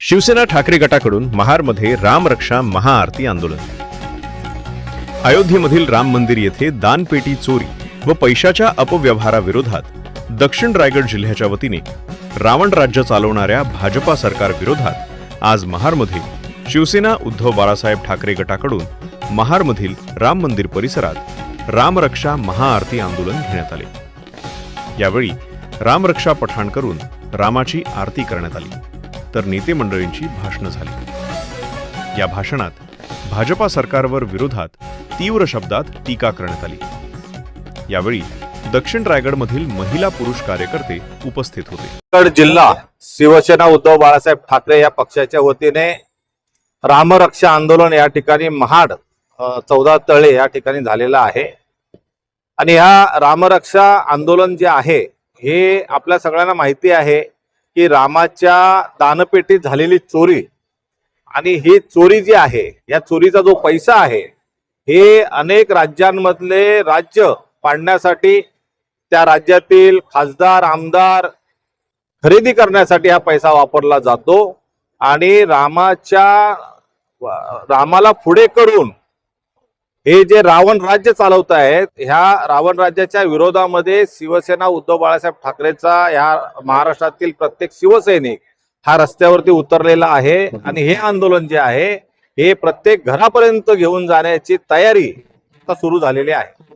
शिवसेना ठाकरे गटाकडून महारमध्ये रामरक्षा महाआरती आंदोलन। अयोध्येमधील राम मंदिर येथे दानपेटी चोरी व पैशाच्या अपव्यवहाराविरोधात दक्षिण रायगड जिल्ह्याच्या वतीने रावण राज्य चालवणाऱ्या भाजपा सरकार विरोधात आज महारमध्ये शिवसेना उद्धव बाळासाहेब ठाकरे गटाकडून महारमधील राम मंदिर परिसरात रामरक्षा महाआरती आंदोलन घेण्यात आले। यावेळी रामरक्षा पठण करून रामाची आरती करण्यात आली, तर नेते मंडळींची भाषणे झाली। या भाषणात भाजपा सरकारवर विरोधात तीव्र शब्दात टीका करण्यात आली। यावेळी दक्षिण रायगडमधील महिला पुरुष कार्यकर्ते उपस्थित होते। रायगड जिल्हा शिवसेना उद्धव बाळासाहेब ठाकरे या पक्षाच्या वतीने रामरक्षा आंदोलन या ठिकाणी महाड 14 तळे या ठिकाणी झालेला आहे। आणि ह्या रामरक्षा आंदोलन जे आहे हे आपल्या सगळ्यांना माहिती आहे की रामाच्या दानपेटीत झालेली चोरी आणि ही चोरी जी आहे, या चोरीचा जो पैसा आहे हे अनेक राज्यांमधले राज्य पाडण्यासाठी, त्या राज्यातील खासदार आमदार खरेदी करण्यासाठी हा पैसा वापरला जातो। आणि रामाला पुढे करून हे जे रावण राज्य चालवत आहेत, ह्या रावण राज्याच्या विरोधामध्ये शिवसेना उद्धव बाळासाहेब ठाकरेचा ह्या महाराष्ट्रातील प्रत्येक शिवसैनिक हा रस्त्यावरती उतरलेला आहे। आणि हे आंदोलन जे आहे हे प्रत्येक घरापर्यंत घेऊन जाण्याची तयारी आता सुरू झालेली आहे।